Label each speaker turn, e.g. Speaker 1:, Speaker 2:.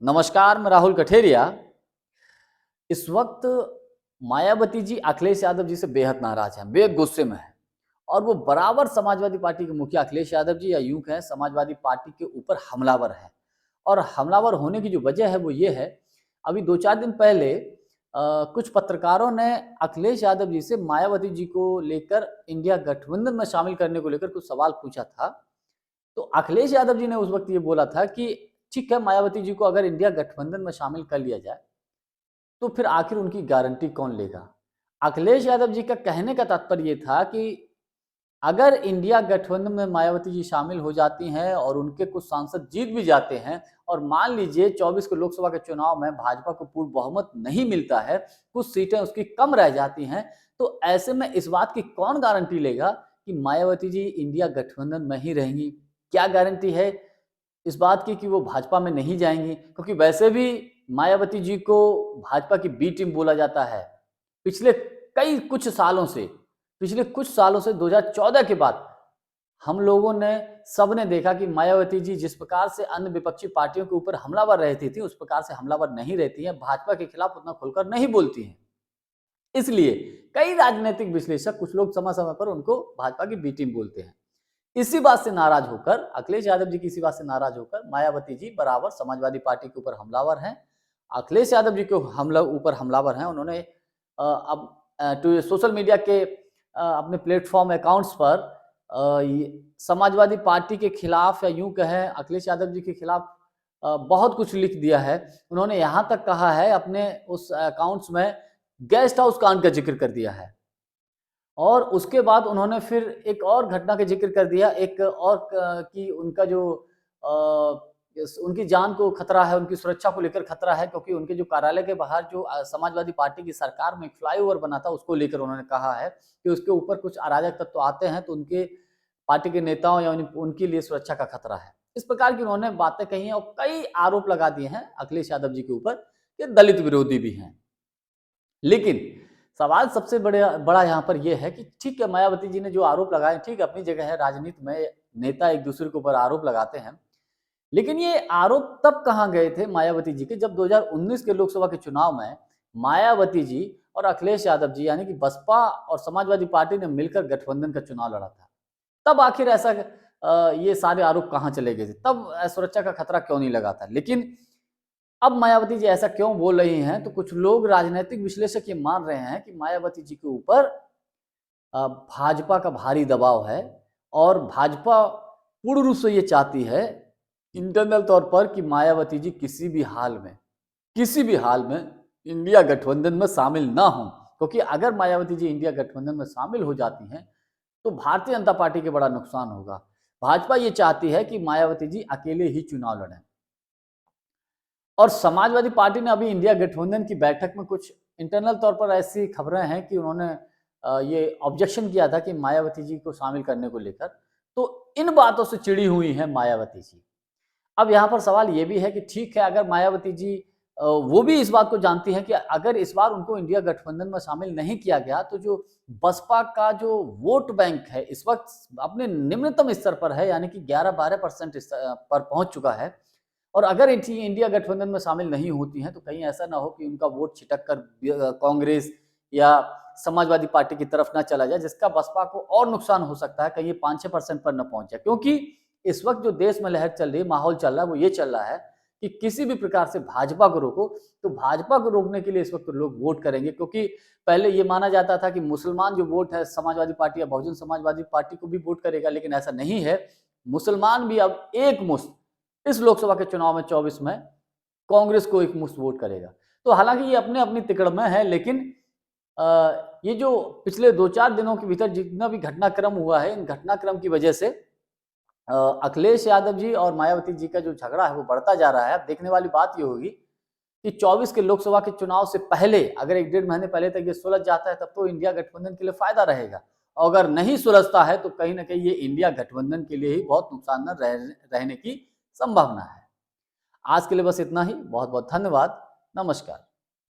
Speaker 1: नमस्कार, मैं राहुल कठेरिया। इस वक्त मायावती जी अखिलेश यादव जी से बेहद नाराज हैं, बेहद गुस्से में हैं और वो बराबर समाजवादी पार्टी के मुखिया अखिलेश यादव जी या यूं कहें समाजवादी पार्टी के ऊपर हमलावर हैं। और हमलावर होने की जो वजह है वो ये है, अभी 2-4 दिन पहले कुछ पत्रकारों ने अखिलेश यादव जी से मायावती जी को लेकर इंडिया गठबंधन में शामिल करने को लेकर कुछ सवाल पूछा था। तो अखिलेश यादव जी ने उस वक्त ये बोला था कि ठीक है, मायावती जी को अगर इंडिया गठबंधन में शामिल कर लिया जाए तो फिर आखिर उनकी गारंटी कौन लेगा? अखिलेश यादव जी का कहने का तात्पर्य ये था कि अगर इंडिया गठबंधन में मायावती जी शामिल हो जाती हैं और उनके कुछ सांसद जीत भी जाते हैं और मान लीजिए 24 के लोकसभा के चुनाव में भाजपा को पूर्ण बहुमत नहीं मिलता है, कुछ सीटें उसकी कम रह जाती हैं, तो ऐसे में इस बात की कौन गारंटी लेगा कि मायावती जी इंडिया गठबंधन में ही रहेंगी? क्या गारंटी है इस बात की कि वो भाजपा में नहीं जाएँगी? क्योंकि वैसे भी मायावती जी को भाजपा की बी टीम बोला जाता है। पिछले पिछले कुछ सालों से 2014 के बाद हम लोगों ने सबने देखा कि मायावती जी जिस प्रकार से अन्य विपक्षी पार्टियों के ऊपर हमलावर रहती थी, उस प्रकार से हमलावर नहीं रहती हैं, भाजपा के खिलाफ उतना खुलकर नहीं बोलती हैं। इसलिए कई राजनीतिक विश्लेषक, कुछ लोग समय-समय पर उनको भाजपा की बी टीम बोलते हैं। इसी बात से नाराज होकर अखिलेश यादव जी की इसी बात से नाराज होकर मायावती जी बराबर समाजवादी पार्टी के ऊपर हमलावर हैं। अखिलेश यादव जी के ऊपर हमलावर हैं। उन्होंने अब सोशल मीडिया के अपने प्लेटफॉर्म अकाउंट्स पर समाजवादी पार्टी के खिलाफ या यूं कहें अखिलेश यादव जी के खिलाफ बहुत कुछ लिख दिया है। उन्होंने यहाँ तक कहा है अपने उस अकाउंट्स में, गेस्ट हाउस कांड का जिक्र कर दिया है। और उसके बाद उन्होंने फिर एक और घटना का ज़िक्र कर दिया, एक और क कि उनका जो उनकी जान को खतरा है, उनकी सुरक्षा को लेकर खतरा है, क्योंकि उनके जो कार्यालय के बाहर जो समाजवादी पार्टी की सरकार में एक फ्लाईओवर बना था, उसको लेकर उन्होंने कहा है कि उसके ऊपर कुछ अराजक तत्व आते हैं, तो उनके पार्टी के नेताओं या उनके लिए सुरक्षा का खतरा है। इस प्रकार की उन्होंने बातें कही हैं और कई आरोप लगा दिए हैं अखिलेश यादव जी के ऊपर कि दलित विरोधी भी हैं। लेकिन सवाल सबसे बड़ा यहाँ पर ये है कि ठीक है, मायावती जी ने जो आरोप लगाए, ठीक है, अपनी जगह है, राजनीति में नेता एक दूसरे के ऊपर आरोप लगाते हैं। लेकिन ये आरोप तब कहाँ गए थे मायावती जी के, जब 2019 के लोकसभा के चुनाव में मायावती जी और अखिलेश यादव जी यानी कि बसपा और समाजवादी पार्टी ने मिलकर गठबंधन का चुनाव लड़ा था। तब आखिर ऐसा ये सारे आरोप कहाँ चले गए थे? तब सुरक्षा का खतरा क्यों नहीं लगा था? लेकिन अब मायावती जी ऐसा क्यों बोल रही हैं? तो कुछ लोग राजनीतिक विश्लेषक ये मान रहे हैं कि मायावती जी के ऊपर भाजपा का भारी दबाव है और भाजपा पूर्ण रूप से ये चाहती है इंटरनल तौर पर कि मायावती जी किसी भी हाल में इंडिया गठबंधन में शामिल ना हों। क्योंकि अगर मायावती जी इंडिया गठबंधन में शामिल हो जाती हैं, तो भारतीय जनता पार्टी के बड़ा नुकसान होगा। भाजपा ये चाहती है कि मायावती जी अकेले ही चुनाव लड़ें। और समाजवादी पार्टी ने अभी इंडिया गठबंधन की बैठक में कुछ इंटरनल तौर पर ऐसी खबरें हैं कि उन्होंने ये ऑब्जेक्शन किया था कि मायावती जी को शामिल करने को लेकर। तो इन बातों से चिढ़ी हुई हैं मायावती जी। अब यहाँ पर सवाल ये भी है कि ठीक है, अगर मायावती जी वो भी इस बात को जानती हैं कि अगर इस बार उनको इंडिया गठबंधन में शामिल नहीं किया गया, तो जो बसपा का जो वोट बैंक है इस वक्त अपने निम्नतम स्तर पर है, यानी कि 11-12% पर पहुंच चुका है। और अगर इंडिया गठबंधन में शामिल नहीं होती हैं, तो कहीं ऐसा ना हो कि उनका वोट छिटक कर कांग्रेस या समाजवादी पार्टी की तरफ ना चला जाए, जिसका बसपा को और नुकसान हो सकता है, कहीं ये 5-6% पर ना पहुंच जाए। क्योंकि इस वक्त जो देश में लहर चल रही है, माहौल चल रहा है, वो ये चल रहा है कि किसी भी प्रकार से भाजपा को रोको। तो भाजपा को रोकने के लिए इस वक्त लोग वोट करेंगे, क्योंकि पहले ये माना जाता था कि मुसलमान जो वोट है समाजवादी पार्टी या बहुजन समाजवादी पार्टी को भी वोट करेगा, लेकिन ऐसा नहीं है। मुसलमान भी अब एक मुश्त इस लोकसभा के चुनाव में 24 में कांग्रेस को एक मुश्त वोट करेगा। तो हालांकि ये अपने अपनी तिकड़ में है, लेकिन ये जो पिछले 2-4 दिनों के भीतर जितना भी घटनाक्रम हुआ है, इन घटनाक्रम की वजह से अखिलेश यादव जी और मायावती जी का जो झगड़ा है वो बढ़ता जा रहा है। अब देखने वाली बात ये होगी कि 24 के लोकसभा के चुनाव से पहले अगर 1-1.5 महीने पहले तक ये सुलझ जाता है, तब तो इंडिया गठबंधन के लिए फायदा रहेगा। और अगर नहीं सुलझता है, तो कहीं ना कहीं ये इंडिया गठबंधन के लिए ही बहुत नुकसान रहने की संभावना है। आज के लिए बस इतना ही। बहुत बहुत धन्यवाद। नमस्कार।